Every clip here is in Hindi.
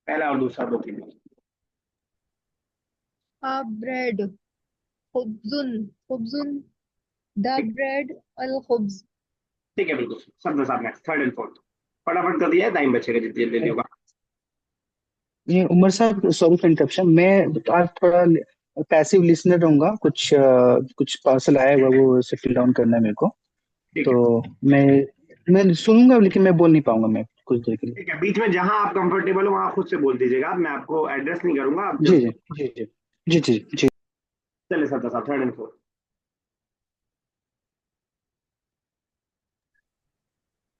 पहला और दूसरा 2 3 bread. Khubzun. Khubzun. The ठीक। bread. Al khubz. ठीक है, बिल्कुल शब्द साथ नेक्स्ट, थर्ड एंड फोर्थ। फटाफट कर दिया है, टाइम बचेगा जितनी जल्दी होगा। ये उमर साहब, सॉरी फॉर इंटरप्शन। मैं तो आज थोड़ा पैसिव लिसनर रहूंगा। कुछ पार्सल आया हुआ, वो उसे फिल डाउन करना है मेरे को। ठीक तो है। मैं सुनूंगा, लेकिन मैं बोल नहीं पाऊंगा मैं कुछ देर के लिए। ठीक है, बीच में जहां आप कंफर्टेबल हो वहां खुद से बोल दीजिएगा, मैं आपको एड्रेस नहीं करूंगा, आप जी जस्ट। जी जी जी जी जी जी। चलिए सर साहब, third and fourth.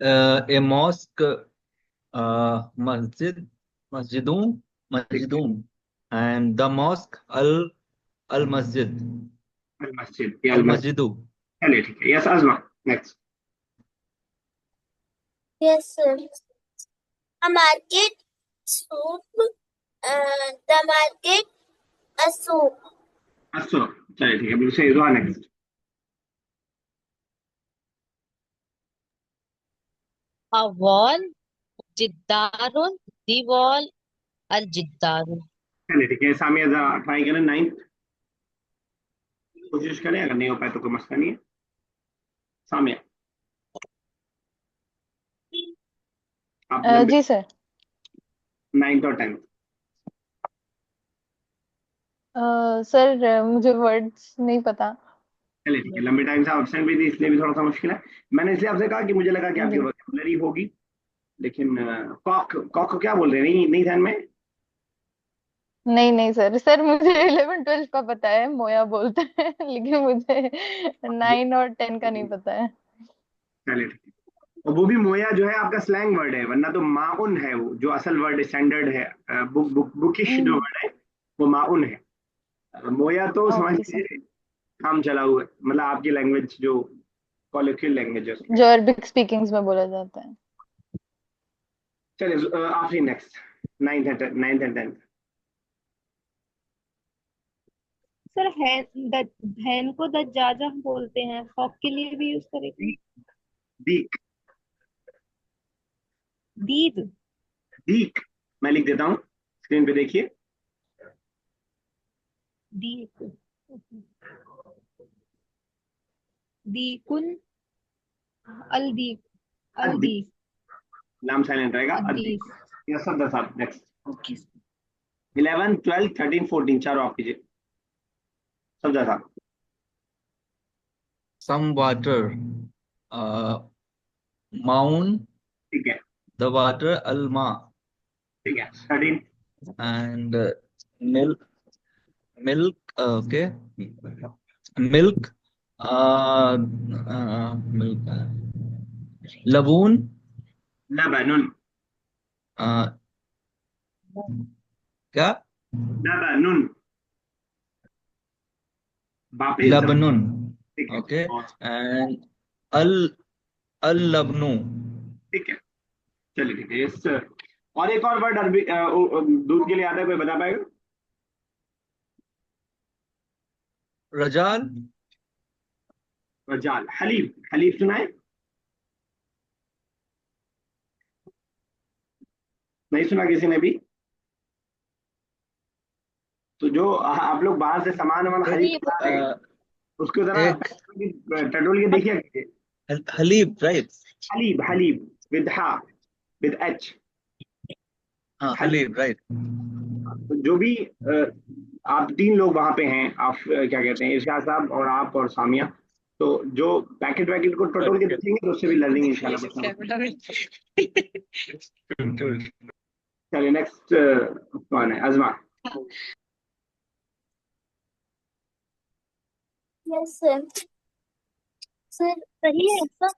A mosque, masjid, masjidun, ठीक है। masjidun, and the mosque al masjid, अल मस्जिद या al अल मस्जिद। masjidu. चलिए ठीक है, यस आजमा। Next. Yes, sir. A market, soup, the market, a soup. अच्छा, चलिए ठीक है, बिल्कुल सही हुआ। Next. A wall, jiddarun, the wall, al jiddaru. चलिए ठीक है, सामिया ट्राई करें, 9th। कोशिश करें, अगर नहीं हो पाए तो कोई मसला नहीं है। सामिया, आप लंबे। जी सर। 9th और 10th। सर मुझे वर्ड्स नहीं पता। चलिए ठीक है, लंबे टाइम से एब्सेंट भी थी इसलिए भी थोड़ा सा मुश्किल है। मैंने इसलिए आपसे कहा कि मुझे लगा कि आपकी जी वोकैबुलरी होगी। लेकिन कॉक कॉक को क्या बोल रहे हैं, नहीं नहीं ध्यान में। नहीं नहीं सर, सर मुझे 11 12 का पता है, मोया बोलते हैं लेकिन मुझे 9 और 10 का नहीं पता है। चलिए ठीक है। और वो भी मोया जो है आपका स्लैंग वर्ड है, वरना तो माउन है वो जो असल वर्ड स्टैंडर्ड है। बुकिश जो हम्म, वर्ड है वो माउन है। मोया तो समझ ओके सर। लीजिए काम चला हुआ है, मतलब आपकी लैंग्वेज जो कॉलोquial लैंग्वेज है उसमें। जो अरबिक स्पीकिंग्स में बोला जाता है। चलिए आखिरी next, 9th and 10th। Sir हैन को दज्जाजा बोलते हैं, हॉक के लिए भी यूज करेंगे। दीक। दीद। दीक, मैं लिख देता हूँ, स्क्रीन पे देखिए। दीक। दीकुन। अलदीक। अदीक, अलदीक। नाम साइलेंट रहेगा, अदीक। अदीक। Yes sir, 10 next. ओके। 11 12 13 14 चारों आप कीजिए। सब 10। Some water, uh, mount ठीक है। the water al ma, ठीक है, 13। and milk, milk, okay, milk, milk, laboon, लबनुन। uh, क्या? लबनुन, बापे जम। Lebanon, ठीक है। okay, और and al al labnu, ठीक है, चलिए ठीक है, इस और एक और वर्ड अरबी दूध के लिए आता है, कोई बता पाएगा? rajal, रजाल। हलीब, हलीब सुना है? नहीं सुना किसी ने भी? तो जो आप लोग बाहर से सामान वामान खरीद एक के ला रहे हैं, उसको जरा एक टटोल के देखिए कीजिए। हलीब, right? हलीब, हलीब विद हा, विद एच। हाँ, हलीब, right? जो भी आप 3 लोग वहां पे हैं, आप क्या कहते हैं, इरशाद साहब और आप और सामिया। तो जो पैकेट वैकेट को टटोल के देखेंगे तो उससे भी लर्निंग इंशाल्लाह कुछ ना कुछ। चलिए नेक्स्ट, कौन है? अजमा। Yes, sir. Sir, सही है sir.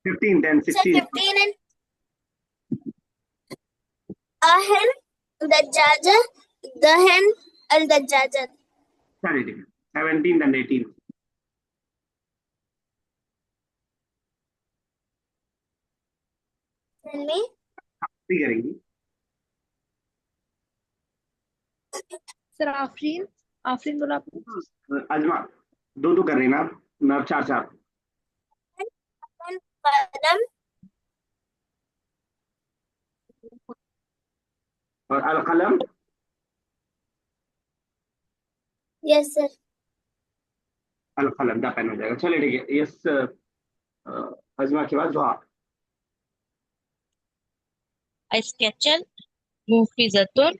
15 10 Sir, 16। 15 and a hen, dajjaja, the hen, al dajjaja. चलिए ठीक है, 17 एंड 18। Tell me. करेंगी। सर आफरीन। आफरीन बोला आपने। अजमा, दो कर रही ना आप? मैं अब 4 4। कदम। और और अल कलम, Yes, sir. अल कलम द पेन हो जाएगा। चलिए ठीक है। यस, अजमा के बाद दुआ। अस्केचल मुफिजतुन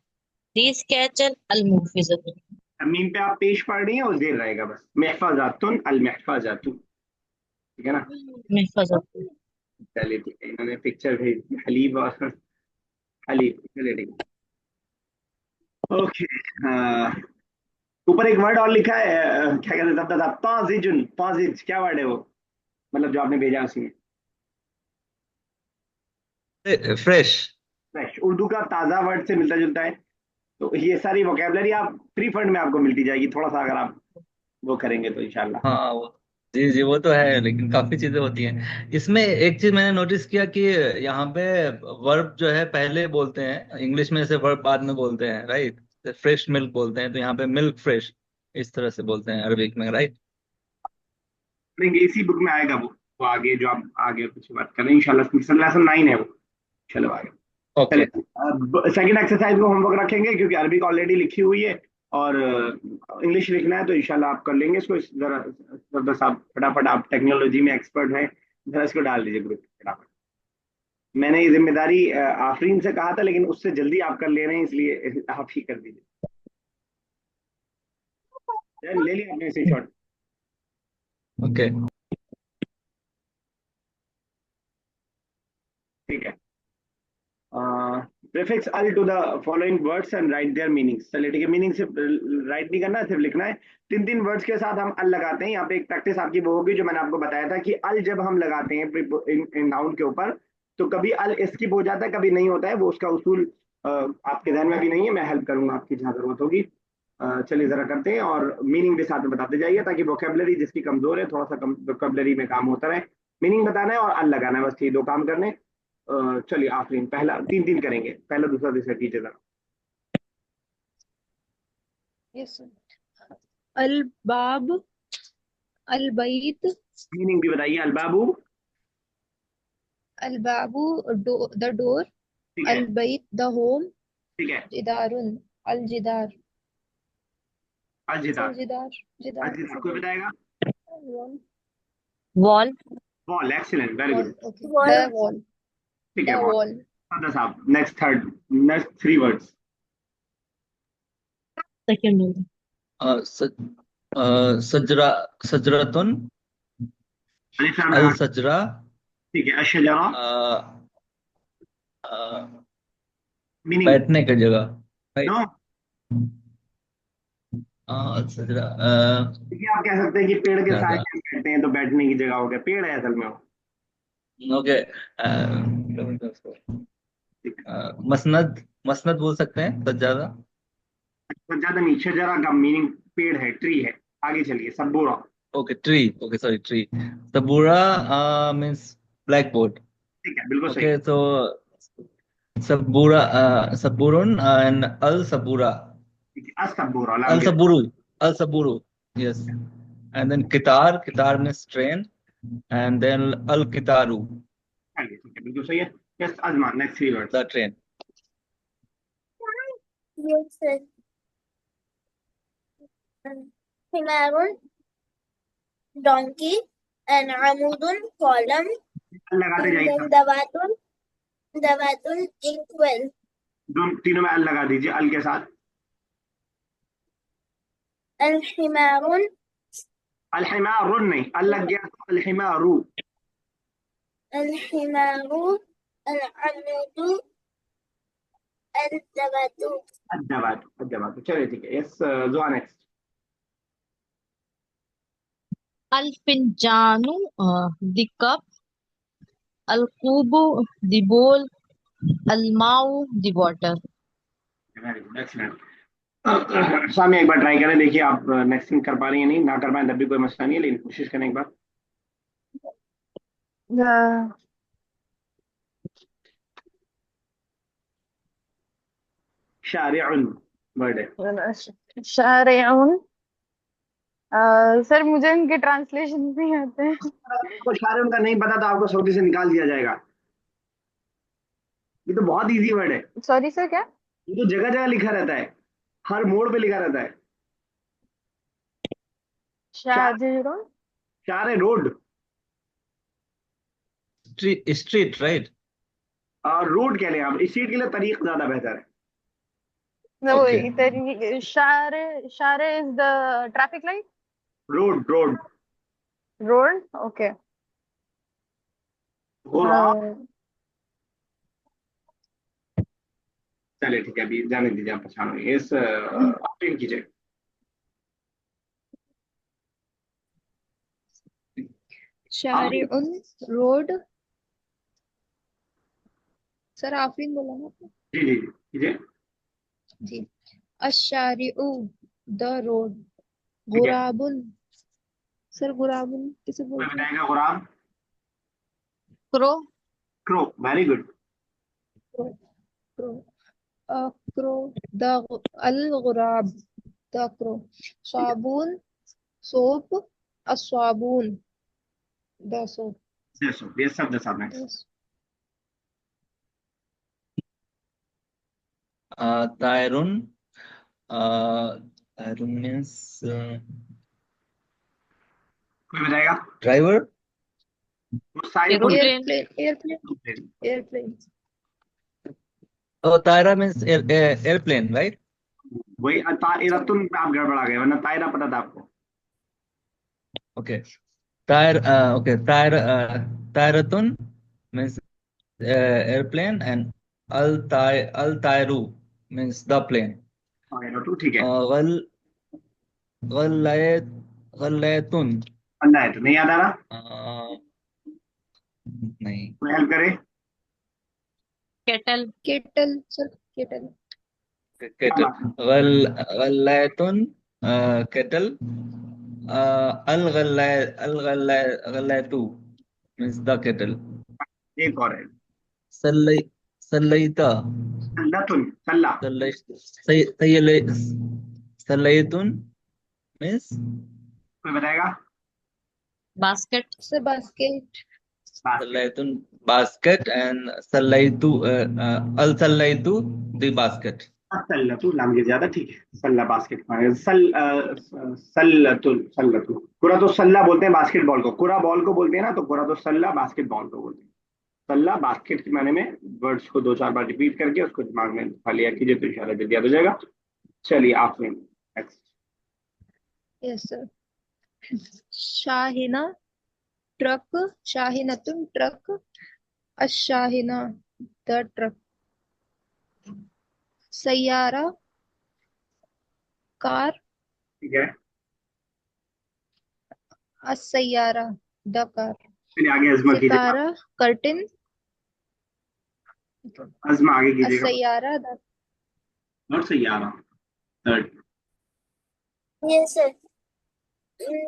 दी स्केचल अल मुफिजतुन। मीम पे आप पेश पढ़ रही हैं और जेर रहेगा बस। महफाजातुन अल महफाजातुन, ठीक है ना। महफजतुन। चलिए ठीक है, इन्होंने पिक्चर भेज दी हलीब और हलीब। चलिए ठीक है, ओके। ऊपर एक वर्ड और लिखा है, क्या कहते हैं, तब ताजिजुन, ताजिज क्या वर्ड है वो, मतलब जो आपने भेजा उसी में। फ्रेश। फ्रेश उर्दू का ताज़ा वर्ड से मिलता जुलता है। तो ये सारी वोकेबलरी आप फ्री फंड में आपको मिलती जाएगी, थोड़ा सा अगर आप वो करेंगे तो इंशाल्लाह। हाँ वो, जी जी वो तो है, लेकिन काफी चीजें होती हैं इसमें। एक चीज मैंने नोटिस किया कि यहाँ पे वर्ब जो है पहले बोलते हैं, इंग्लिश में से वर्ब बाद में बोलते हैं, राइट। फ्रेश मिल्क बोलते हैं, तो यहाँ पे मिल्क फ्रेश इस तरह से बोलते हैं अरबिक में, राइट। लेकिन इसी बुक में आएगा वो आगे जो आप आगे कुछ बात कर रहे हैं इंशाल्लाह, लेसन 9 है वो। चलो आगे। चले, ओके। सेकंड एक्सरसाइज में होमवर्क रखेंगे क्योंकि अरबिक ऑलरेडी लिखी हुई है और इंग्लिश लिखना है, तो इंशाल्लाह आप कर लेंगे इसको। जरा जबरदस्त, आप फटाफट, आप टेक्नोलॉजी में एक्सपर्ट हैं, जरा इसको डाल दीजिए ग्रुप फटाफट। मैंने ये जिम्मेदारी आफरीन से कहा था, लेकिन उससे जल्दी आप कर ले रहे हैं, इसलिए आप ही कर दीजिए। ले लिया आपने स्क्रीन शॉट? ओके। ठीक है। प्रीफिक्स अल to the following words and write their meanings. चलिए ठीक है, मीनिंग सिर्फ राइट नहीं करना है, सिर्फ लिखना है। तीन तीन वर्ड्स के साथ हम अल लगाते हैं। यहाँ पे एक प्रैक्टिस आपकी वो होगी जो मैंने आपको बताया था कि अल जब हम लगाते हैं नाउन के ऊपर, तो कभी अल स्किप हो जाता है, कभी नहीं होता है। वो उसका उसूल आपके ध्यान में भी नहीं है, मैं हेल्प करूंगा आपकी जहाँ जरूरत होगी। चलिए जरा करते हैं और मीनिंग भी साथ में बताते जाइए, ताकि वोकेबलरी जिसकी कमजोर है थोड़ा सा कम वोकेबलरी में काम होता रहे। मीनिंग बताना है और अल लगाना है, बस ये दो काम करने। चलिए आफरीन, पहला तीन तीन करेंगे, पहला दूसरा तीसरा कीजिए जरा। Yes sir. अल बाब, अल बैत, मीनिंग भी बताइए। अलबाबू, अल बाबू द डोर, ठीक है, अल बैत द होम, ठीक है। जिदारुन अल जिदार। सर अलजिदार, जिदार, जिदार अलजिदार कैसे कोई बोलते बताएगा? हैं? Wall, wall. Wall, excellent, very wall, good. Okay, the Wall. Wall, ठीक द है, वॉल। वॉल। सादा साहब, next third, next three words. Second. सजरा, सजरतुन, अलिफ लाम अल लगा, सजरा, ठीक है। अशजरा, मीनिंग बैठने की जगह, नो। राइट। अल सजरा, देखिए, आप कह सकते हैं कि पेड़ के क्या साए था, में बैठते हैं तो बैठने की जगह हो गया, पेड़ है असल में वो। ओके। ठीक है, मसनद, मसनद बोल सकते हैं सज्जादा। तो ज्यादा नहीं, शजरा का मीनिंग पेड़ है, ट्री है। आगे चलिए, सबूरा, okay tree, okay sorry tree. सबूरा मीन्स ब्लैक बोर्ड। ठीक है, बिल्कुल सही। ओके तो सबूरा, सबूरुन एंड अल सबूरा, ठीक है, असबूरा, लाम अल के सबूरू, अल सबूरू, यस। एंड देन कितार, कितार मीन्स ट्रेन, एंड देन अल कितारू, चलिए, ठीक है, बिल्कुल सही है। Yes Ajman, next three words. The train. Yes, sir. Himarun, donkey, and Amudun, column, लगाते and जाइए then सब। Davatun, inkwell. दोनों तीनों में अल लगा दीजिए, अल के साथ। Al-Himarun, अलहिमारुन नहीं, अल लग गया तो अलहिमारू। Al-Himaru, Al-Amudu, Al-Dabatu. अद्दबात, अद्दबात, चलिए ठीक है। यस जुआ, नेक्स्ट। अल फिंजानु द कप, अल कूबू द बोल, अल माऊ the water. Very good, excellent. सामने एक बार ट्राई करें, देखिए आप नेक्स्ट थिंग कर पा रही हैं, नहीं ना कर पाए तब भी कोई मसला नहीं है, लेकिन कोशिश करें एक बार। शारिउन वर्ड है। शारिउन, सर मुझे उनके ट्रांसलेशन नहीं आते हैं। आपको शारिउन का नहीं पता तो आपको सऊदी से निकाल दिया जाएगा। ये तो बहुत इजी वर्ड है। सॉरी सर, क्या? ये तो जगह जगह लिखा रहता है, हर मोड़ पे लिखा रहता है। चार, शाहजहीरों। चार है रोड। Street right. और रोड कह लें आप, स्ट्रीट के लिए तरीक ज्यादा बेहतर है। ओके। वही तरी शारे शारे is the traffic light. Road road. Road, okay. गुराब। चलिए ठीक है, अभी जाने दीजिए, आप परेशान होइए, इस ऑप्शन कीजिए। शाहरी आप उन रोड। सर आफरीन बोला ना आपने? जी जी जी कीजिए। जी। अशारिउ द रोड। ठीक है, गुराबुन। सर गुराबुन किसे कोई बोलते हैं? बताएगा गुराब? Crow. Crow, very good. Crow. Crow. Crow. The अल गुराब। The crow. ठीक है, साबुन। सोप। अस्वाबुन। The soap. ये शब्द सामने। यस। तायरुन। तायरुन मीन्स कोई बताएगा? ड्राइवर। वो साइकुल। Aeroplane. Airplane airplane. Airplane. तायरा means airplane right. वही तायरतुन पे आप गड़बड़ा गए, वरना तायरा पता था आपको। ओके। तायर ओके तायर तायरतुन means airplane and al tayru means the plane. तायरतु ठीक है। gal galayat galayatun अंदा है तो नहीं याद आ रहा? uh, नहीं। कोई हेल्प करे? केटल। Kettle sir. केटल। क्या kettle बात है। gal galayatun kettle galayatu means the kettle. एक और है। सल्लई सल्लईता सल्लतुन, सल्ला। सल्लई सल्लई सल्लईतुन means कोई बताएगा? Basket. Sir basket. Basket. Salaytun basket and Salaytu Al Salaytu the basket. सल्लतु नाम के ज्यादा ठीक है, सल्ला बास्केट में सल्लतुल सल्लतु। कुरा तो सल्ला बोलते हैं बास्केटबॉल को, कुरा बॉल को बोलते हैं ना, तो कुरा तो सल्ला बास्केटबॉल को बोलते हैं। सल्ला बास्केट के माने में, वर्ड्स को दो चार बार रिपीट करके उसको दिमाग में खा लिया कीजिए तो इंशाल्लाह जल्दी याद हो जाएगा। चलिए आप में नेक्स्ट। Yes sir. शाहिना ट्रक। शाहिनतुन ट्रक। अशाहिना द ट्रक। सैयारा कार। ठीक है, असैयारा द कार। चलिए आगे अजमा कीजिएगा। सितारा कर्टेन। अजमा आगे कीजिएगा। असैयारा द। नॉट सही आ रहा। थर्ड। Yes, sir.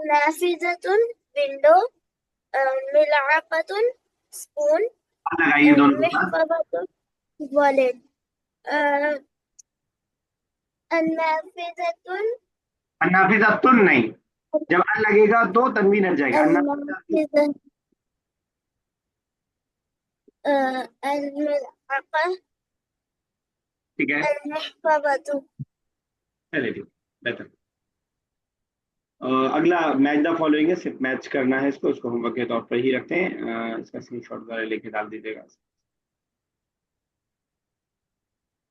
नाफिज़तुन विंडो, मिलअक़तुन स्पून, लगाइए दोनों के साथ। महफ़ज़तुन वॉलेट, अन्नाफिज़तुन अन्नाफिज़तुन नहीं, जब अन लगेगा तो तनवीन हट जाएगा। अन्नाफिज़तुन। अन्नाफिज़ अलमिलअक़ा ठीक है, अलमहफ़ज़तु। चलिए ठीक, बेहतर। अगला मैच द फॉलोइंग है, सिर्फ मैच करना है इसको, उसको होमवर्क के तौर पर ही रखते हैं। इसका स्क्रीनशॉट वगैरह लेके डाल दीजिएगा।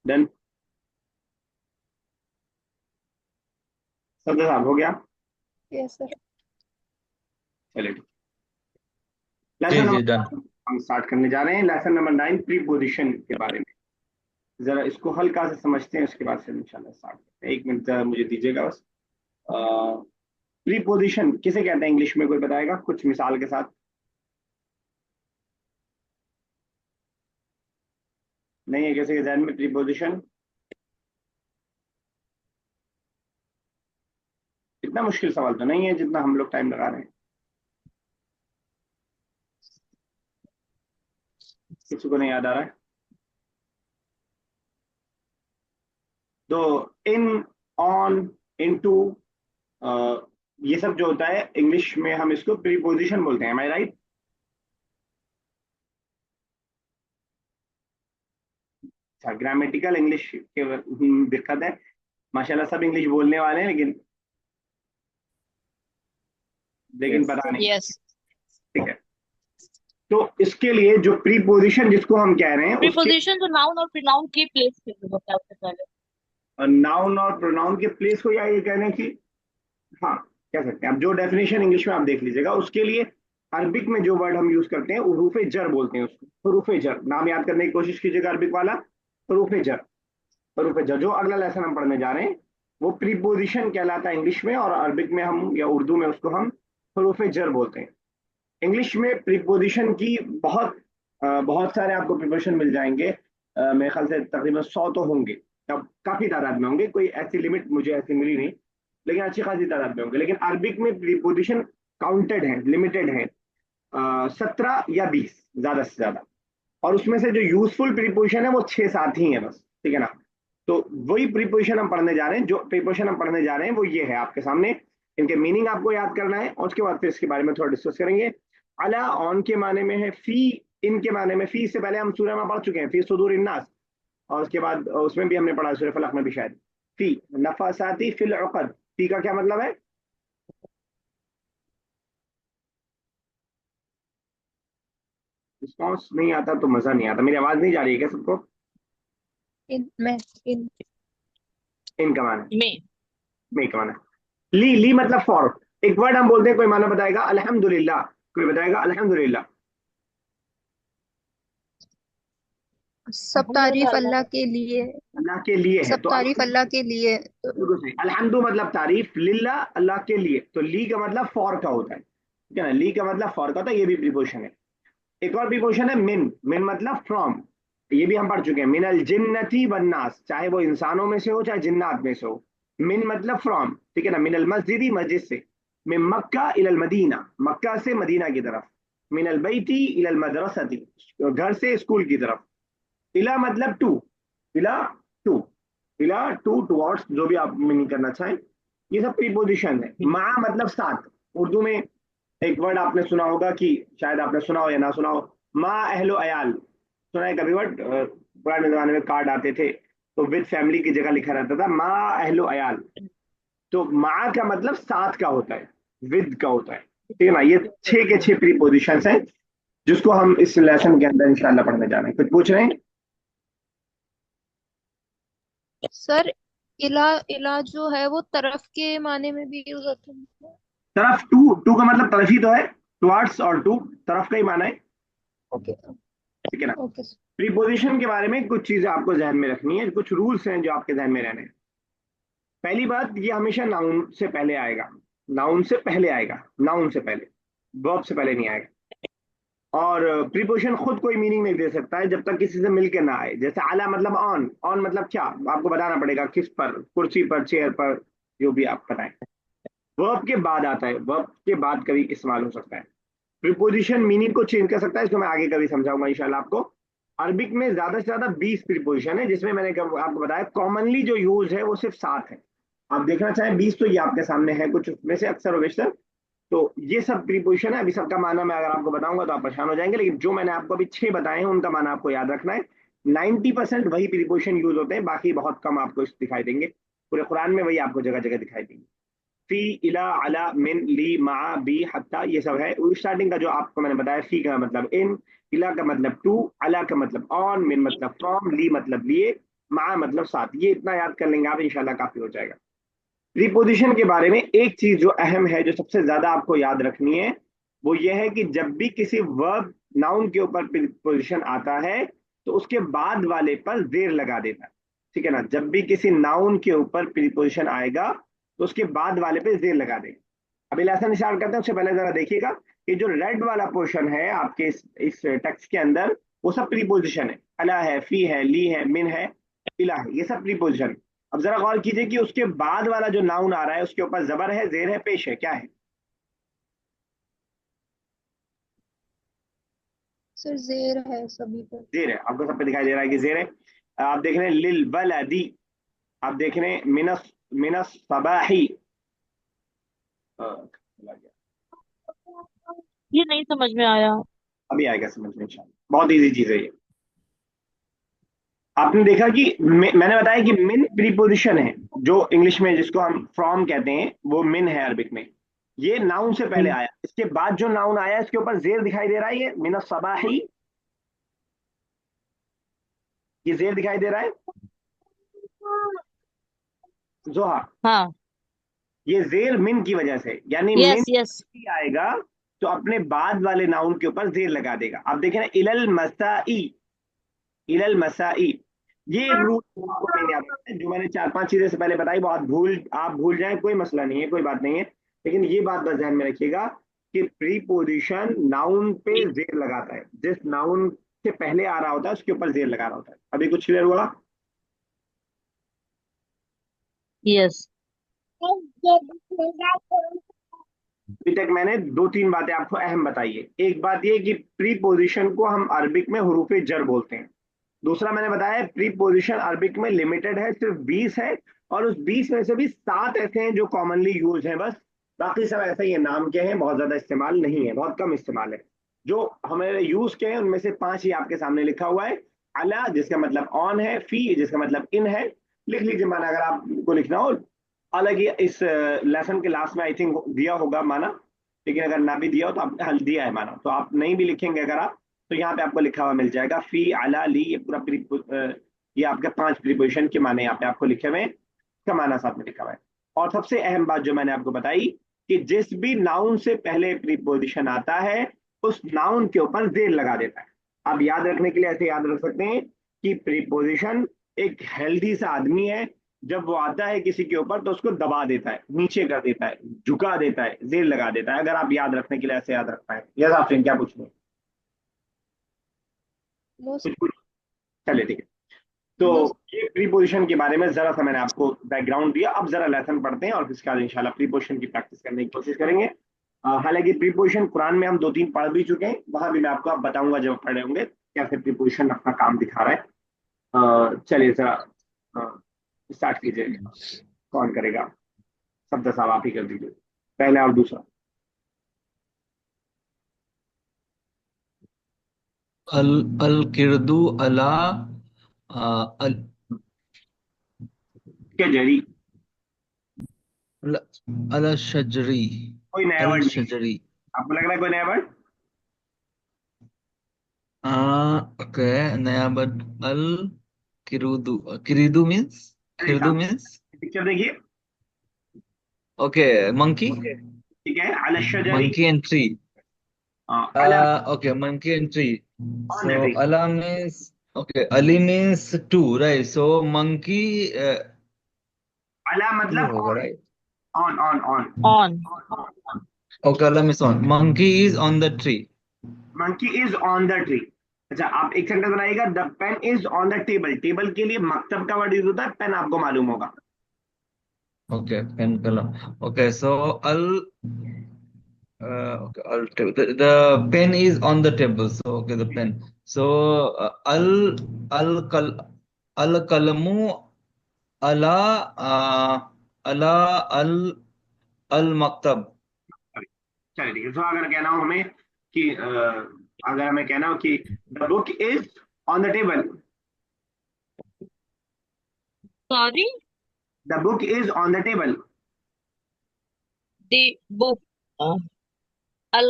डन। सर साहब हो गया? Yes sir. चलिए ठीक। जी लेसन जी नंबर डन। हम स्टार्ट करने जा रहे हैं, लेसन नंबर 9 प्रीपोजिशन के बारे में। जरा इसको हल्का से समझते हैं, उसके बाद फिर इंशाल्लाह स्टार्ट करते हैं। एक मिनट जरा मुझे दीजिएगा बस। प्रीपोजिशन किसे कहते हैं इंग्लिश में, कोई बताएगा कुछ मिसाल के साथ? नहीं है किसी के ध्यान में प्रीपोजिशन? इतना मुश्किल सवाल तो नहीं है जितना हम लोग टाइम लगा रहे हैं। किसी को नहीं याद आ रहा है तो इन, ऑन, इनटू, ये सब जो होता है इंग्लिश में हम इसको प्रीपोजिशन बोलते हैं। एम आई राइट? अच्छा, ग्रामेटिकल इंग्लिश के दिक्कत है। माशाल्लाह सब इंग्लिश बोलने वाले हैं, लेकिन यस पता सर। नहीं। यस। ठीक है, तो इसके लिए जो प्रीपोजिशन जिसको हम कह रहे हैं उसके प्रीपोजिशन जो नाउन और प्रोनाउन की प्लेस पे होता है उससे पहले। नाउन और प्रोनाउन के प्लेस को, या ये कह रहे हैं कि, हाँ कह सकते हैं आप, जो डेफिनेशन इंग्लिश में आप देख लीजिएगा उसके लिए अरबिक में जो वर्ड हम यूज करते हैं हरूफ जर बोलते हैं उसको। हरूफ जर नाम याद करने की कोशिश कीजिएगा, अरबिक वाला हरूफ जर। हरूफ जर जो अगला लेसन हम पढ़ने जा रहे हैं वो प्रीपोजिशन कहलाता है इंग्लिश में, और अरबिक में हम या उर्दू में उसको हम हरूफ जर बोलते हैं। इंग्लिश में प्रीपोजिशन की बहुत सारे आपको प्रीपोजिशन मिल जाएंगे। मेरे ख्याल से तकरीबन 100 तो होंगे, अब काफी तादाद में होंगे, कोई ऐसी लिमिट मुझे ऐसी मिली नहीं, लेकिन अच्छी खासी तादाद में होंगे। लेकिन अरबिक में प्रीपोजिशन काउंटेड है, लिमिटेड है, 17 या 20 ज्यादा से ज्यादा। और उसमें से जो यूजफुल प्रीपोजिशन है वो 6-7 ही है बस, ठीक है ना। तो वही प्रीपोजिशन हम पढ़ने जा रहे हैं, जो प्रीपोजिशन हम पढ़ने जा रहे हैं वो ये है आपके सामने। इनके मीनिंग आपको याद करना है, और उसके बाद फिर इसके बारे में थोड़ा डिस्कस करेंगे। अला ऑन के माने में है, फी इन के माने में, फी से पहले हम सूरह में पढ़ चुके हैं, फी सुदूर इन्नास, और उसके बाद उसमें भी हमने पढ़ा सूरह फलक में भी शायद। फी नफासाती फिल उक़द, फी का क्या मतलब है? रिस्पॉन्स नहीं आता तो मजा नहीं आता। मेरी आवाज नहीं जा रही है क्या सबको? इन में इन इनका माना, में। में का माना, ली मतलब फॉर। एक वर्ड हम बोलते हैं, कोई माना बताएगा अल्हम्दुलिल्लाह, कोई बताएगा अल्हम्दुलिल्लाह। सब तारीफ अल्लाह के लिए। अल्लाह के लिए है सब तो तारीफ अल्लाह के लिए तो बिल्कुल सही। अल्हम्दु मतलब तारीफ, लिल्लाह अल्लाह के लिए, तो ली का मतलब फॉर का होता है, ठीक है ना। ली का मतलब फॉर का होता है, ये भी प्रीपोजिशन है। एक और प्रीपोजिशन है मिन, मिन मतलब फ्रॉम, ये भी हम पढ़ चुके हैं। मिनल जिन्नति वन्नास, चाहे वो इंसानों में से हो चाहे जिन्नात में से हो। मिन मतलब फ्रॉम, ठीक है ना। मिनल मस्जिदी, मस्जिद से। मिन मक्का इलल मदीना, मक्का से मदीना की तरफ। मिनल बैती इलल मदरसती, घर से स्कूल की तरफ। इला मतलब टू, इला टू, इला टू, टुवर्ड्स, जो भी आप मीनिंग करना चाहें। ये सब प्रीपोजिशन है। मा मतलब साथ। उर्दू में एक वर्ड आपने सुना होगा, कि शायद आपने सुना हो या ना सुना हो, माँ अहलो अयाल, सुना है कभी वर्ड? पुराने जमाने में कार्ड आते थे तो विद फैमिली की जगह लिखा रहता था माँ अहलो अयाल। तो माँ का मतलब साथ का होता है, विद का होता है, ठीक है ना। ये 6 के 6 प्रीपोजिशन हैं जिसको हम इस लेसन के अंदर इंशाल्लाह पढ़ने जा रहे हैं। कुछ पूछ रहे हैं? सर इला इला जो है वो तरफ के माने में भी यूज होता है। तरफ, टू, टू का मतलब तरफ ही तो है, टुवर्ड्स, और टू तरफ का ही माना है, ओके ठीक है ना। Okay sir. प्रीपोजिशन के बारे में कुछ चीजें आपको ध्यान में रखनी है, कुछ रूल्स हैं जो आपके ध्यान में रहने हैं। पहली बात, ये हमेशा नाउन से पहले आएगा, नाउन से पहले आएगा, नाउन से पहले, वर्ब से पहले नहीं आएगा। और प्रीपोजिशन खुद कोई मीनिंग नहीं दे सकता है जब तक किसी से मिलके ना आए। जैसे आला मतलब ऑन, ऑन मतलब क्या आपको बताना पड़ेगा, किस पर, कुर्सी पर, चेयर पर, जो भी आप बताएं। वर्ब के बाद आता है, वर्ब के बाद कभी इस्तेमाल हो सकता है। प्रीपोजिशन मीनिंग को चेंज कर सकता है, इसको मैं आगे कभी समझाऊंगा इंशाल्लाह आपको। अरबिक में ज्यादा से ज्यादा 20 प्रीपोजिशन है, जिसमें मैंने आपको बताया कॉमनली जो यूज है वो सिर्फ 7 है। आप देखना चाहें 20 तो ये आपके सामने है, कुछ में से अक्सर और बेशतर। तो ये सब प्रीपोजिशन है। अभी सबका माना मैं अगर आपको बताऊंगा तो आप परेशान हो जाएंगे, लेकिन जो मैंने आपको अभी 6 बताए हैं उनका माना आपको याद रखना है। 90% वही प्रीपोजिशन यूज होते हैं, बाकी बहुत कम आपको दिखाई देंगे। पूरे कुरान में वही आपको जगह जगह दिखाई देंगे। फी, इला, अला, मिन, ली, मा, बी, हत्ता, ये सब है। स्टार्टिंग का जो आपको मैंने बताया, फी का मतलब इन, इला का मतलब टू, अला का मतलब ऑन, मिन मतलब फ्रॉम, ली मतलब लिए, मा मतलब साथ। ये इतना याद कर लेंगे आप, इंशाल्लाह काफी हो जाएगा। प्रीपोजिशन के बारे में एक चीज जो अहम है, जो सबसे ज्यादा आपको याद रखनी है, वो ये है कि जब भी किसी वर्ब नाउन के ऊपर प्रीपोजिशन आता है तो उसके बाद वाले पर जेर लगा देना, ठीक है ना। जब भी किसी नाउन के ऊपर प्रीपोजिशन आएगा तो उसके बाद वाले पे जेर लगा दें। अभी लेसन स्टार्ट करते हैं, उससे पहले जरा देखिएगा कि जो रेड वाला पोर्शन है आपके इस टेक्स्ट के अंदर, वो सब प्रीपोजिशन है। अला है, फी है, ली है, मिन है, इला है, ये सब प्रीपोजिशन। अब जरा गौर कीजिए कि उसके बाद वाला जो नाउन आ रहा है उसके ऊपर जबर है, जेर है, पेश है, क्या है? सर जेर है सभी पर। जेर है, आपको सब पे दिखाई दे रहा है कि जेर है। आप देख रहे हैं लिल बलदी, आप देख रहे हैं मिनस, मिनस सबाही। ये नहीं समझ में आया। अभी आएगा समझ में इंशाल्लाह, बहुत इजी चीज है ये। आपने देखा कि मैंने बताया कि मिन प्रीपोजिशन है, जो इंग्लिश में जिसको हम फ्रॉम कहते हैं वो मिन है अरबिक में। ये नाउन से पहले आया, इसके बाद जो नाउन आया इसके ऊपर जेर दिखाई दे रहा है, ये मिन सबाही, ये जेर दिखाई दे रहा है जोहा। हाँ। ये जेर मिन की वजह से, यानी मिन यस यस। ही आएगा तो अपने बाद वाले नाउन के ऊपर जेर लगा देगा। आप देखें ना, इलल मसाई, इलल मसाई, ये एक रूल आपको नहीं याद रखना है। जो मैंने चार पांच चीजें से पहले बताई, बहुत आप भूल जाएं कोई मसला नहीं है, कोई बात नहीं है, लेकिन ये बात बस ध्यान में रखिएगा कि प्रीपोजिशन नाउन पे जेर लगाता है, जिस नाउन से पहले आ रहा होता है उसके ऊपर जेर लगा रहा होता है। अभी कुछ क्लियर हुआ? यस। अभी तक मैंने दो तीन बातें आपको अहम बताई है। एक बात ये कि प्रीपोजिशन को हम अरबिक में हुरूफ जर बोलते हैं। दूसरा मैंने बताया प्रीपोजिशन अरबिक में लिमिटेड है, सिर्फ 20 है, और उस 20 में से भी 7 ऐसे हैं जो कॉमनली यूज हैं बस। बाकी सब ऐसे ही है, नाम के हैं, बहुत ज्यादा इस्तेमाल नहीं है, बहुत कम इस्तेमाल है। जो हमें यूज के हैं उनमें से 5 ही आपके सामने लिखा हुआ है। अला जिसका मतलब ऑन है, फी जिसका मतलब इन है, लिख लीजिए माना अगर आपको लिखना हो। हालांकि इस लेसन के लास्ट में आई थिंक दिया होगा माना, लेकिन अगर ना भी दिया हो तो आप हल दिया है माना, तो आप नहीं भी लिखेंगे अगर आप, तो यहाँ पे आपको लिखा हुआ मिल जाएगा फी अला ली, ये पूरा ये आपके 5 प्रीपोजिशन के माने यहाँ पे आपको लिखे हुए हैं, इसका माना साथ में लिखा हुआ है। और सबसे अहम बात जो मैंने आपको बताई कि जिस भी नाउन से पहले प्रीपोजिशन आता है उस नाउन के ऊपर जेर लगा देता है। आप याद रखने के लिए ऐसे याद रख सकते हैं कि प्रीपोजिशन एक हेल्दी सा आदमी है, जब वो आता है किसी के ऊपर तो उसको दबा देता है, नीचे कर देता है, झुका देता है, जेर लगा देता है। अगर आप याद रखने के लिए ऐसे याद रख पाए। यस आप क्या पूछ रहे हैं? नो कुछ पूछ, चलिए ठीक है। तो ये प्रीपोजिशन के बारे में जरा सा मैंने आपको बैकग्राउंड दिया। अब जरा लेसन पढ़ते हैं और फिर उसके बाद इंशाल्लाह प्रीपोजिशन की प्रैक्टिस करने की कोशिश करेंगे। हालांकि प्रीपोजिशन कुरान में हम दो तीन पढ़ भी चुके हैं, वहां भी मैं आपको अब बताऊंगा जब पढ़े होंगे कैसे प्रीपोजिशन अपना काम दिखा रहा है। चलिए जरा स्टार्ट कीजिए। कौन करेगा? शब्द साहब आप ही कर दीजिए, पहला और दूसरा। अल अल किरदू अला अल क्या जरी? अल शजरी, कोई नया अल वर्ड नहीं है? शजरी। आपको लग रहा है कोई नया वर्ड? ओके, नया बट अल किरुदू, किरिदू मीन्स, अरे किरदू साहब, मीन्स पिक्चर देखिए। ओके मंकी, ठीक है, अल शजरी, मंकी एंड ट्री। अला Okay, monkey and tree. On the So tree. Allah means, okay, Ali means two, right? So monkey, अला two मतलब होगा, on, right? On on on. On. Okay, Allah means on. Monkey is on the tree. Monkey is on the tree. अच्छा, आप एक सेंटेंस बनाइएगा, the pen is on the table. Table के लिए मकतब का वर्ड यूज होता है, पेन आपको मालूम होगा। Okay, pen kalam. Okay, so okay, the pen is on the table. So okay, the pen. So al al kalamu ala ala al maktab. चलिए ठीक है। तो अगर कहना हो हमें कि अगर हमें कहना हो कि the book is on the table, sorry. The book is on the table. The book. अल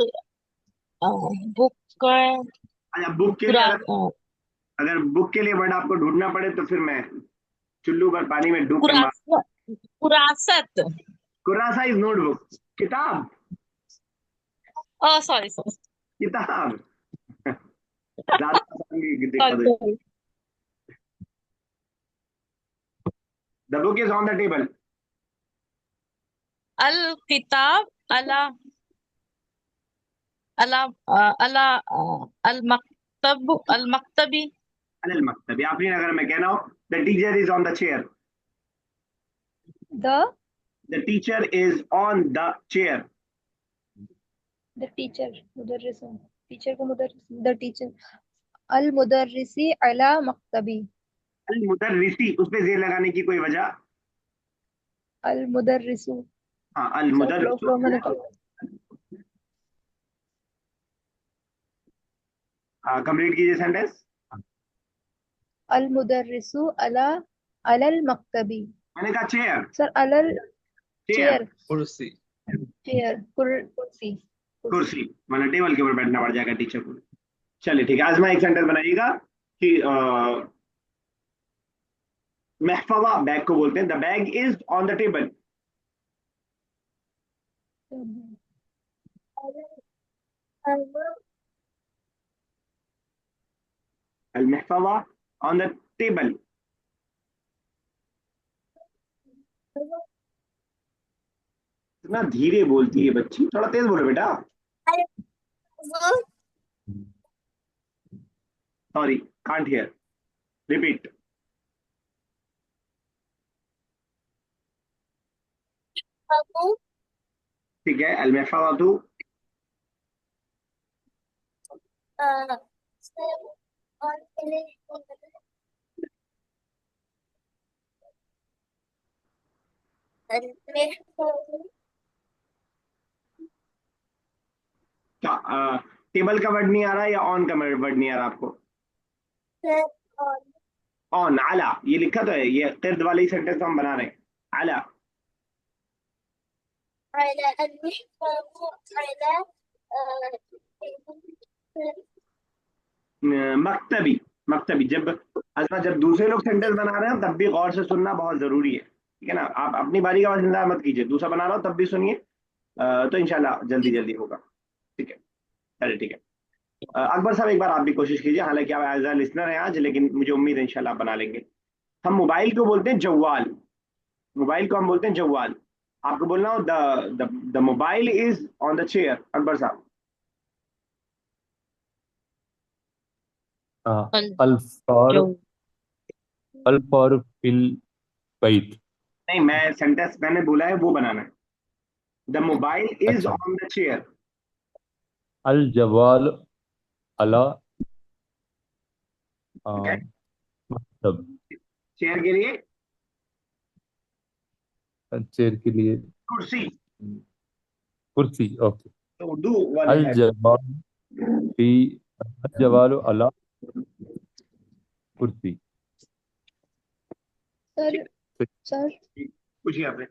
बुक। अच्छा, बुक के लिए कुरा। अगर अगर बुक के लिए वर्ड आपको ढूंढना पड़े तो फिर मैं चुल्लू पर पानी में डूब कर मार। कुरासत। कुरासा इज नोटबुक, किताब, सॉरी सॉरी किताब। ज्यादा आसान भी दिक्कत है। Sorry. The book is on the table. अल किताब अला अला अला अल मकतब अल मकतबी। अनिल मकतब, या फिर अगर मैं कहना हो the teacher is on the chair, the the teacher is on the chair. The teacher मुदर्रिस, टीचर को मुदर्रिस, द टीचर अल मुदर्रिसी अला मक्तबी, अल मुदर्रिसी, उस पे जेर लगाने की कोई वजह? अल मुदर्रिसु। हाँ, अल सर फ्लो फ्लो में मुदर्रिस। निकल। कंप्लीट कीजिए सेंटेंस। अल मुदर्रिसु अला अलल मक्तबी। मैंने कहा चेयर। सर अलल चेयर चेयर कुर्सी। चेयर कुर्सी कुर्सी। कुर्सी, मतलब टेबल के ऊपर बैठना पड़ जाएगा टीचर को। चलिए ठीक है, आजमा एक सेंटेंस बनाइएगा कि महफवा बैग को बोलते हैं, the bag is on the table. अल महफवा ऑन द टेबल। इतना धीरे बोलती है बच्ची, थोड़ा तेज बोलो बेटा। Sorry, can't hear, repeat. ठीक है, अल महफवा तू क्या टेबल का वर्ड नहीं आ रहा या ऑन का वर्ड नहीं आ रहा आपको? ऑन, आला, ये लिखा तो है, ये किर्द वाली सेंटेंस हम बना रहे हैं। आला, मकतबी। मकतबी जब अजमा, जब दूसरे लोग सेंटेंस बना रहे हैं तब भी गौर से सुनना बहुत जरूरी है, ठीक है ना। आप अपनी बारी का बस इंतजार मत कीजिए, दूसरा बना रहा हो तब भी सुनिए, तो इंशाल्लाह जल्दी जल्दी होगा। ठीक है, चलिए ठीक है। अकबर साहब एक बार आप भी कोशिश कीजिए, हालांकि आप एज अ लिसनर हैं आज, लेकिन मुझे उम्मीद है इंशाल्लाह आप बना लेंगे। हम मोबाइल को बोलते हैं जवाल। मोबाइल को हम बोलते हैं जवाल। आपको बोलना हो the mobile is on the chair, Akbar साहब। अल अल्फार जो अल्फार फिल बैत। नहीं, मैं सेंटेंस मैंने बोला है वो बनाना है। द मोबाइल इज अच्छा, ऑन द चेयर। अल जवाल अला ठीक है, मकतब। चेयर के लिए चेयर के लिए कुर्सी, कुर्सी। ओके। तो उर्दू वाले अल है। जवाल फी अल जवाल अला कुर्सी। सर सर पूछिए आपने।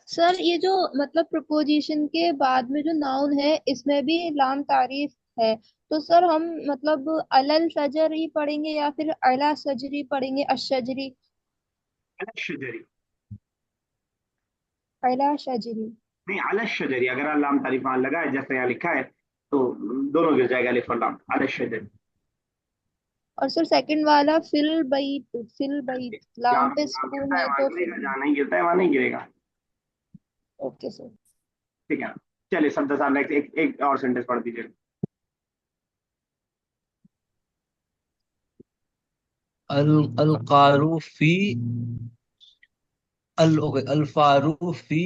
सर ये जो मतलब प्रपोजिशन के बाद में जो नाउन है इसमें भी लाम तारीफ है, तो सर हम मतलब अलल शजरी पढ़ेंगे या फिर अला सजरी पढ़ेंगे, अशजरी? अलश शजरी, अला शजरी। नहीं अलश शजरी, अगर लाम तारीफ वहां लगा है जैसे यहाँ लिखा है तो दोनों गिर जाएगा, अलिफ और लाम, अलश शजरी। और सर सेकंड वाला फिल बैत जहाँ लाम पे जहाँ सुकून गिरता है है वहां तो गिरेगा, फिल। जहाँ नहीं गिरता है वहां नहीं गिरेगा। Okay sir. ठीक है ना। चलिए सब्दा साहब नेक्स्ट एक और सेंटेंस पढ़ दीजिए। अल अल कारू फी अल अल फारू फी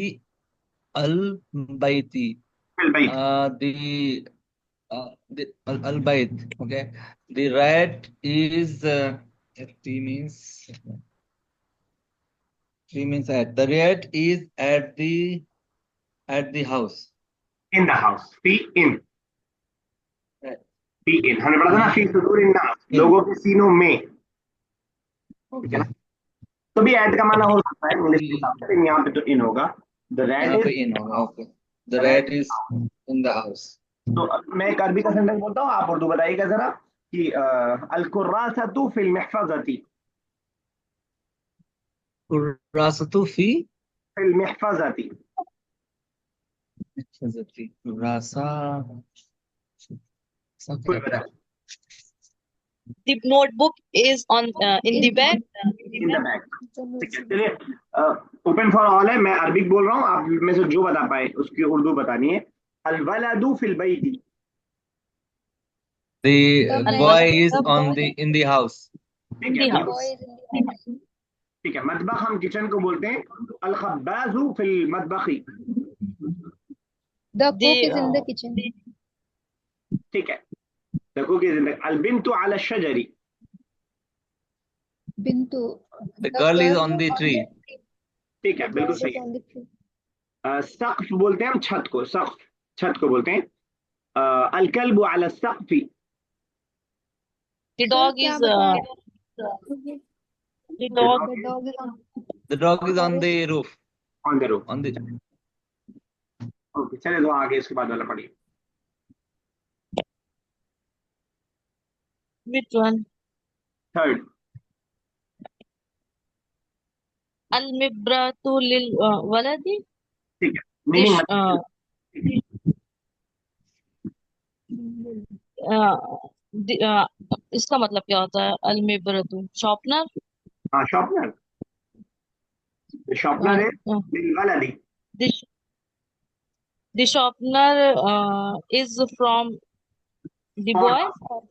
अल बैती। फिल बैत। The al bayt. Okay, the rat is T means at. The rat is at the house. In the house, fee in, Right. फी इन हमने पढ़ा था ना, फी सुदूर इन नास, In. लोगों के सीनों में। ठीक है ना। Okay. तो भी ऐड का माना हो सकता है इंग्लिश के The हिसाब से, लेकिन यहाँ पे तो इन होगा। द रैट यहाँ पे इज, in होगा। Okay. The the rat rat. is in the house. तो अब मैं एक अरबी का सेंटेंस बोलता हूँ, आप उर्दू बताइएगा जरा कि अल कुर्रासतु फिल महफज़ती। Rasatu fi फिल महफज़ती। rasa सा कोई क्या बता, था? the notebook is on in the bag. In the bag. ठीक है, चलिए ओपन फॉर ऑल है, मैं अरबिक बोल रहा हूँ, आप में से जो बता पाए उसकी उर्दू बतानी है। अल वलदु फिल बैती। The the boy man is on the in the house. ठीक In है, the द बिल्कुल boy house. Is in the house. ठीक है। मतबख हम किचन को बोलते हैं अल खब्बाजु फिल मतबखी। The cook The is in the kitchen. ठीक है, देखो कि अल बिन्तु अला शजरी। बिंतु The the girl is girl on the on the tree. Tree. ठीक है, द बिल्कुल गर्ल सही इज है। On the tree. सख्फ बोलते हैं हम छत को, सख्फ, छत को बोलते हैं। अल कल्बु अला सख्फी। The सर dog क्या is बताया? the dog The dog is on The dog is on the roof. On the roof. On the okay, चले तो आगे इसके बाद वाला पढ़िए। which one? Third, Al-mibratu lil waladi. ठीक है, Dish मीनिंग इसका मतलब क्या होता है? Al-mibratu sharpener. हाँ, शॉर्पनर। शॉर्पनर है लिलवलदी। Dish the sharpener is from the for boy.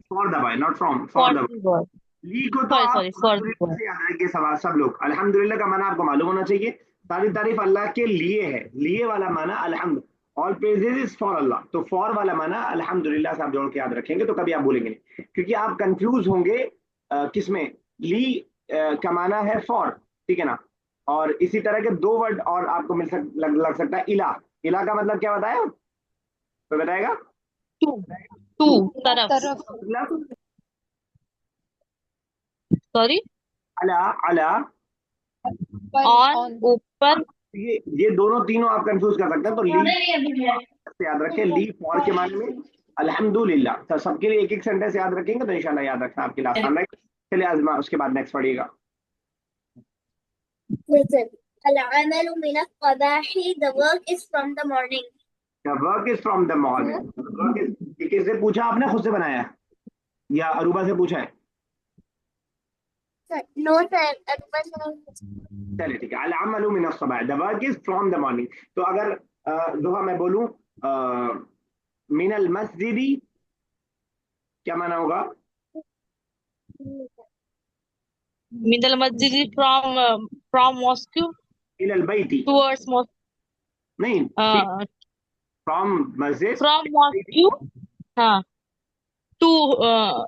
For the boy, not from, For for the the boy. ली को तो आप Sorry, for the अल्हम्दुलिल्लाह boy. से याद रखिए सवाल सब लोग। अल्हम्दुलिल्लाह का माना आपको मालूम होना चाहिए। सारी तारीफ अल्लाह के लिए है। लिए वाला माना अल्हम्द, ऑल प्रेजेज इज फॉर अल्लाह। तो फॉर वाला माना अल्हम्दुलिल्लाह से आप जोड़ के याद रखेंगे तो कभी आप भूलेंगे नहीं, क्योंकि आप कंफ्यूज होंगे किसमें। ली का माना है फॉर, ठीक है ना। और इसी तरह के दो वर्ड और आपको लग सकता है, इला। इला का मतलब क्या बताया, तो बताएगा? To. To. Taraf. तरफ। मतलब Sorry. अला, अला। पर On. ऊपर. ये दोनों तीनों आप कंफ्यूज कर सकते हैं। तो ली से याद रखें, ली फॉर के माने में अल्हम्दुलिल्लाह। तो सबके लिए एक एक सेंटेंस याद रखेंगे तो इंशाल्लाह याद रखना आपके लिए आसान रहेगा। चलिए आजमा, उसके बाद नेक्स्ट पढ़िएगा। Listen. Al-amalu min al-qadahi. The work is from the morning. The work is from the morning. किससे पूछा आपने, खुद से बनाया या अरूबा से पूछा है? Sir, no sir. Al-amalu. चलिए ठीक है। अल-अमलु मिन अस्सबाह, the work is from the morning. तो अगर दुहा मैं बोलूं मिन अल मस्जिदी, क्या माना होगा? Min al-masjid from mosque इल अल बैती, towards mosque. नहीं, फ्रॉम मस्जिद From mosque. हाँ. To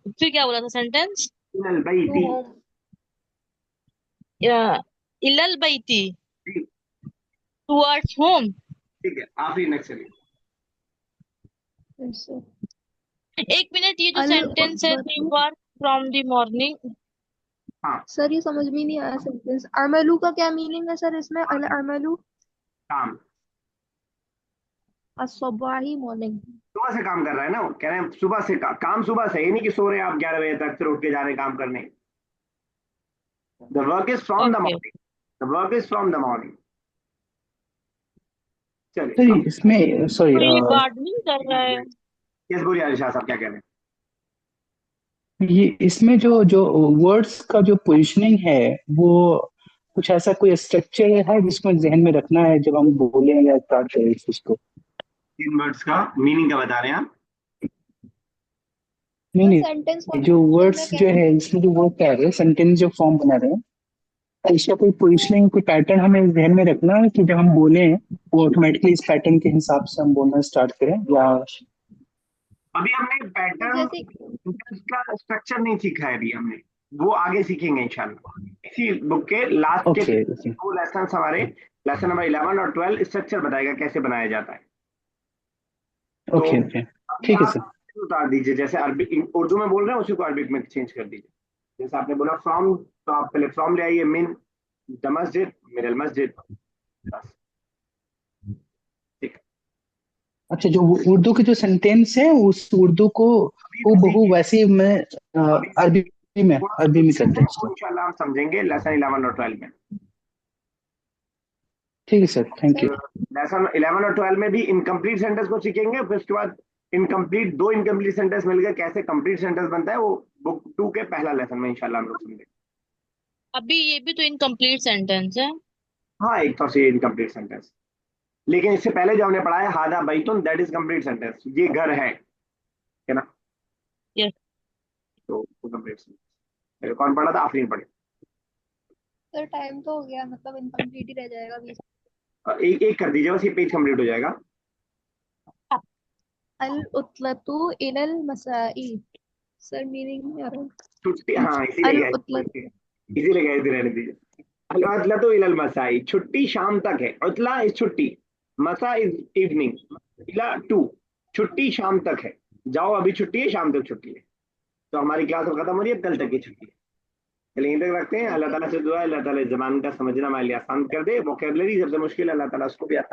फिर क्या बोला था सेंटेंस? इल अल बैती। इलल बैती towards home. ठीक है, आखिरी नेक्स्ट चलिए। एक मिनट, ये जो सेंटेंस है the work from the morning. हाँ, सर ये समझ में नहीं आया सेंटेंस। अमलू का क्या मीनिंग है सर इसमें? अल अमलू काम, अस्सबाही मॉर्निंग। सुबह से काम कर रहा है ना वो, कह रहे हैं सुबह से काम सुबह से, ये नहीं कि सो रहे हैं आप 11 बजे तक फिर उठ के जा रहे हैं काम करने। The work is from the Okay. Morning, the work is from the morning. चलिए सर इसमें सॉरी तो ये गार्डनिंग कर रहा है। यस, बोलिए अरिशा साहब, क्या कह रहे हैं? ये इसमें जो जो वर्ड्स का जो पोजीशनिंग है वो कुछ ऐसा कोई स्ट्रक्चर है जिसको जहन में रखना है जब हम बोले या स्टार्ट करें इस चीज को? इन वर्ड्स का मीनिंग क्या बता रहे हैं आप? नहीं सेंटेंस जो वर्ड्स जो है इसमें जो वर्ड कह रहे हैं सेंटेंस जो फॉर्म बना रहे हैं, तो इसका कोई पोजीशनिंग कोई पैटर्न हमें जहन में रखना है कि जब हम बोले वो ऑटोमेटिकली इस पैटर्न के हिसाब से हम बोलना स्टार्ट करें, या अभी हमने पैटर्न जैसे का स्ट्रक्चर नहीं सीखा है, अभी हमने वो आगे सीखेंगे इंशाल्लाह। इसी बुक के लास्ट के ओके दो लेसन हमारे लेसन नंबर 11 और 12 स्ट्रक्चर बताएगा कैसे बनाया जाता है। ओके ओके ठीक है सर। उतार दीजिए, जैसे अरबी उर्दू में बोल रहे हैं उसी को अरबिक में चेंज कर दीजिए। जैसे आपने बोला फ्रॉम, तो आप पहले फ्रॉम ले आइए, मिन द मस्जिद, मिनल मस्जिद, बस। ठीक है, अच्छा जो उर्दू के जो सेंटेंस है उस उर्दू को वो बहु वैसे ही मैं अरबी में कर दें इसको। इंशाल्लाह हम समझेंगे लेसन 11 और 12 में। ठीक है सर, थैंक यू। लेसन 11 और 12 में भी इनकम्प्लीट सेंटेंस को सीखेंगे, फिर उसके बाद इनकम्प्लीट, दो इनकम्प्लीट सेंटेंस मिलकर कैसे कंप्लीट सेंटेंस बनता है वो बुक 2 के पहला लेसन में इंशाल्लाह हम लोग समझेंगे। अभी ये भी तो इनकम्प्लीट सेंटेंस है। हाँ, एक तो से इनकम्प्लीट सेंटेंस, लेकिन इससे पहले जो हमने पढ़ा है हादा बैतुन, दैट इज कंप्लीट सेंटेंस, ये घर है ना। यस। तो कंप्लीट सेंटेंस कौन पढ़ा था? आफरीन पढ़े। सर टाइम तो हो गया, मतलब इनकम्प्लीट ही रह जाएगा बीच। एक एक कर दीजिए बस, ये पेज कंप्लीट हो जाएगा। अल उतलतु इलल मसाई। सर मीनिंग नहीं आ रहा। छुट्टी, हाँ अल उतलत इसीलिए रहने दीजिए। अल उतलतु इलल मसाई, छुट्टी शाम तक है। उतला इज छुट्टी, मसा इज इवनिंग, इला टू, छुट्टी शाम तक है। जाओ अभी छुट्टी है, शाम तक छुट्टी है। तो हमारी क्लास अब खत्म हो रही है, कल तक की छुट्टी है। चलिए यहीं तक रखते हैं। अल्लाह ताला से दुआ है, अल्लाह ताला इस जबान का समझना हमारे लिए आसान कर दे। वोकेबलरी सबसे मुश्किल है, अल्लाह ताला उसको भी आसान